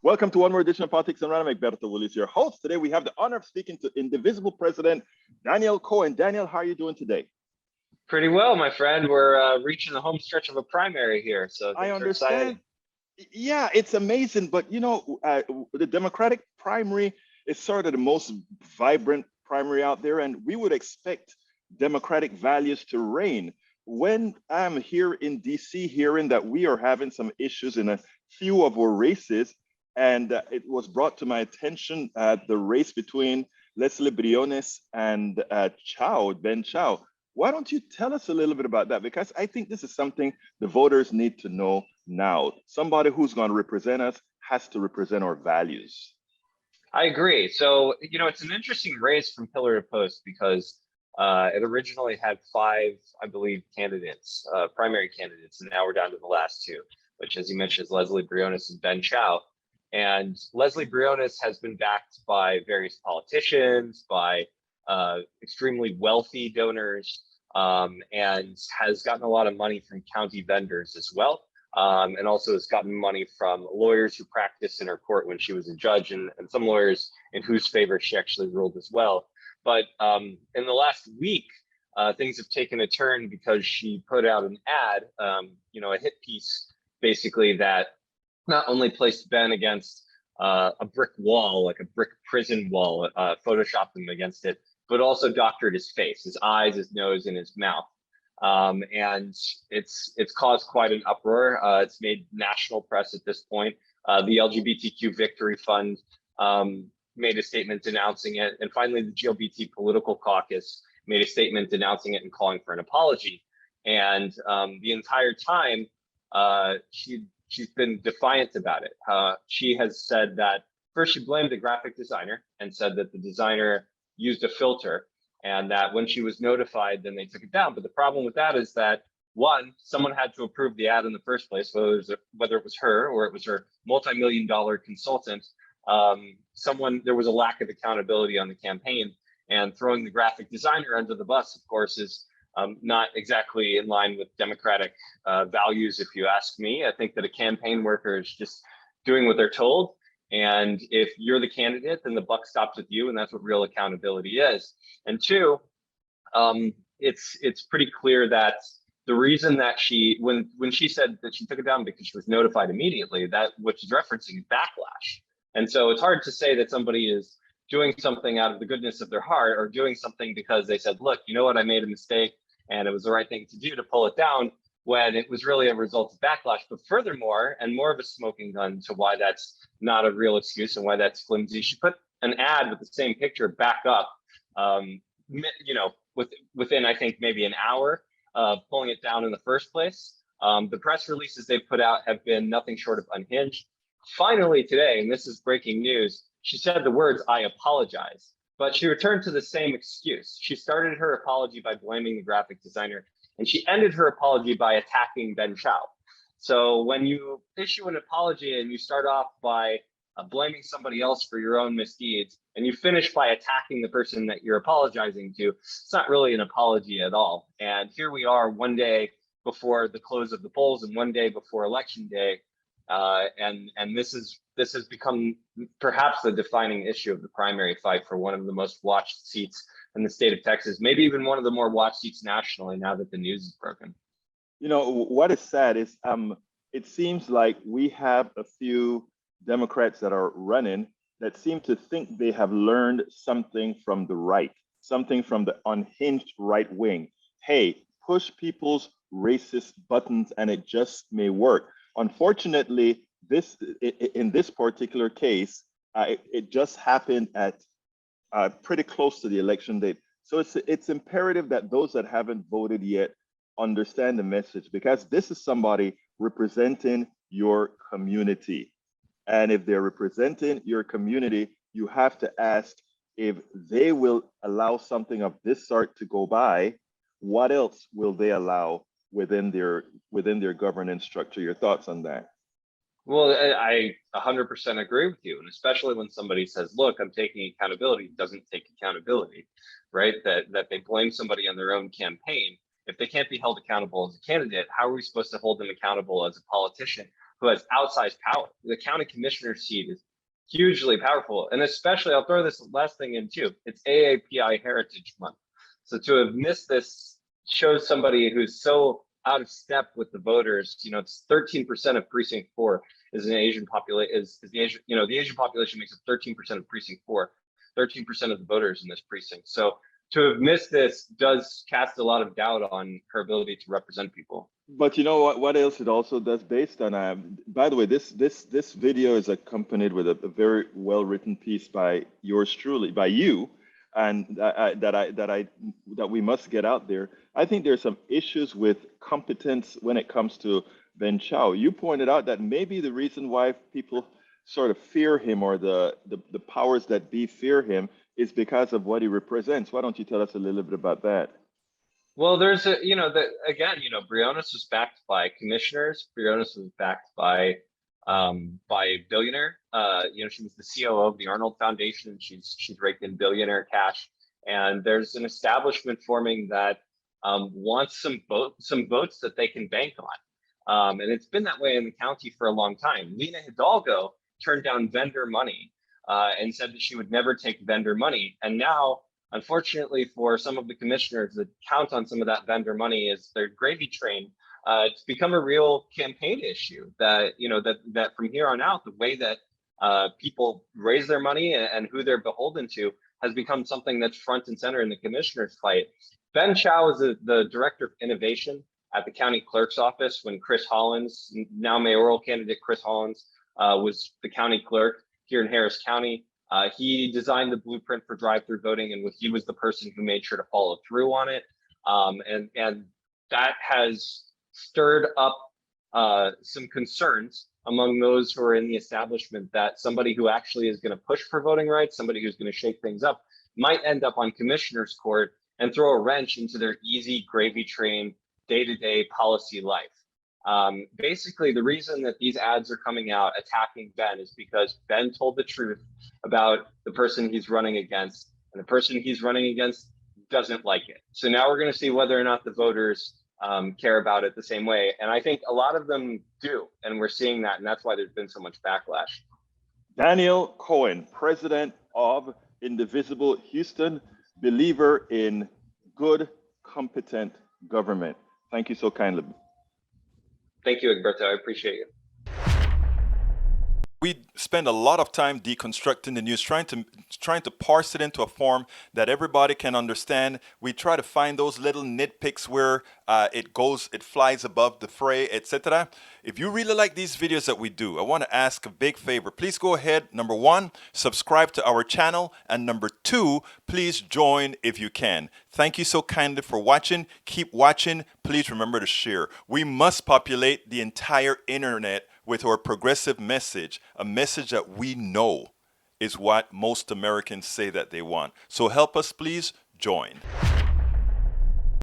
Welcome to one more edition of Politics and Random. Egberto Willis, your host. Today we have the honor of speaking to Indivisible President Daniel Cohen. Daniel, how are you doing today? Pretty well, my friend. We're reaching the home stretch of a primary here, so I understand. Yeah, it's amazing, but the Democratic primary is sort of the most vibrant primary out there, and we would expect Democratic values to reign. When I'm here in DC hearing that we are having some issues in a few of our races, and it was brought to my attention the race between Leslie Briones and Ben Chou. Why don't you tell us a little bit about that? Because I think this is something the voters need to know now. Somebody who's going to represent us has to represent our values. I agree. So, it's an interesting race from pillar to post because it originally had 5, I believe, candidates, primary candidates, and now we're down to the last 2, which, as you mentioned, is Leslie Briones and Ben Chou. And Leslie Briones has been backed by various politicians, by extremely wealthy donors, and has gotten a lot of money from county vendors as well. And also has gotten money from lawyers who practiced in her court when she was a judge, and some lawyers in whose favor she actually ruled as well. But in the last week, things have taken a turn because she put out an ad, a hit piece, basically, that not only placed Ben against a brick wall, like a brick prison wall, photoshopped him against it, but also doctored his face, his eyes, his nose, and his mouth. And it's caused quite an uproar. It's made national press at this point. The LGBTQ Victory Fund made a statement denouncing it. And finally, the GLBT Political Caucus made a statement denouncing it and calling for an apology. And the entire time, she's been defiant about it. She has said that first she blamed the graphic designer and said that the designer used a filter, and that when she was notified, then they took it down. But the problem with that is that, one, someone had to approve the ad in the first place, whether it was her or it was her multi-million-dollar consultant. There was a lack of accountability on the campaign, and throwing the graphic designer under the bus, of course, is not exactly in line with democratic values, if you ask me. I think that a campaign worker is just doing what they're told. And if you're the candidate, then the buck stops with you, and that's what real accountability is. And 2, it's pretty clear that the reason that when she said that she took it down because she was notified immediately, that what she's referencing is backlash. And so it's hard to say that somebody is doing something out of the goodness of their heart, or doing something because they said, look, you know what, I made a mistake and it was the right thing to do to pull it down, when it was really a result of backlash. But furthermore, and more of a smoking gun to why that's not a real excuse and why that's flimsy, she put an ad with the same picture back up, within, I think, maybe an hour of pulling it down in the first place. The press releases they've put out have been nothing short of unhinged. Finally today, and this is breaking news, she said the words, "I apologize," but she returned to the same excuse. She started her apology by blaming the graphic designer, and she ended her apology by attacking Ben Chou. So when you issue an apology and you start off by blaming somebody else for your own misdeeds, and you finish by attacking the person that you're apologizing to, it's not really an apology at all. And here we are, one day before the close of the polls and one day before election day, and this has become perhaps the defining issue of the primary fight for one of the most watched seats in the state of Texas, maybe even one of the more watched seats nationally now that the news is broken. What is sad is it seems like we have a few Democrats that are running that seem to think they have learned something from the right, something from the unhinged right wing. Hey, push people's racist buttons and it just may work. Unfortunately, in this particular case, it just happened at pretty close to the election date. So it's imperative that those that haven't voted yet understand the message, because this is somebody representing your community. And if they're representing your community, you have to ask, if they will allow something of this sort to go by, what else will they allow within their governance structure? Your thoughts on that? Well, I 100% agree with you. And especially when somebody says, look, I'm taking accountability, doesn't take accountability, right? That they blame somebody on their own campaign. If they can't be held accountable as a candidate, how are we supposed to hold them accountable as a politician? who has outsized power. The county commissioner seat is hugely powerful. And especially, I'll throw this last thing in too. It's AAPI Heritage Month. So to have missed this shows somebody who's so out of step with the voters. It's 13% of precinct 4 is an Asian population, is the Asian, the Asian population makes up 13% of precinct 4, 13% of the voters in this precinct. So to have missed this does cast a lot of doubt on her ability to represent people. But you know what else it also does based on, by the way, this video is accompanied with a very well-written piece by yours truly, by you, and that we must get out there. I think there's some issues with competence when it comes to Ben Chou. You pointed out that maybe the reason why people sort of fear him, or the powers that be fear him, is because of what he represents. Why don't you tell us a little bit about that? Well, there's Briones was backed by commissioners. Briones was backed by a billionaire. She was the COO of the Arnold Foundation. She's raked in billionaire cash. And there's an establishment forming that wants some votes that they can bank on. And it's been that way in the county for a long time. Lina Hidalgo turned down vendor money and said that she would never take vendor money. And now, unfortunately, for some of the commissioners that count on some of that vendor money as their gravy train, it's become a real campaign issue that, that from here on out, the way that people raise their money and who they're beholden to has become something that's front and center in the commissioners' fight. Ben Chou is the director of innovation at the county clerk's office when Chris Hollins, now mayoral candidate Chris Hollins, was the county clerk here in Harris County. He designed the blueprint for drive-through voting, and he was the person who made sure to follow through on it. And that has stirred up some concerns among those who are in the establishment that somebody who actually is going to push for voting rights, somebody who's going to shake things up, might end up on commissioner's court and throw a wrench into their easy gravy train day-to-day policy life. Basically, the reason that these ads are coming out attacking Ben is because Ben told the truth about the person he's running against, and the person he's running against doesn't like it. So now we're going to see whether or not the voters care about it the same way. And I think a lot of them do, and we're seeing that, and that's why there's been so much backlash. Daniel Cohen, president of Indivisible Houston, believer in good, competent government. Thank you so kindly. Thank you, Egberto. I appreciate it. We spend a lot of time deconstructing the news, trying to parse it into a form that everybody can understand. We try to find those little nitpicks where it flies above the fray, etc. If you really like these videos that we do, I want to ask a big favor. Please go ahead, number 1, subscribe to our channel, and number 2, please join if you can. Thank you so kindly for watching. Keep watching. Please remember to share. We must populate the entire internet with our progressive message, a message that we know is what most Americans say that they want. So help us, please join.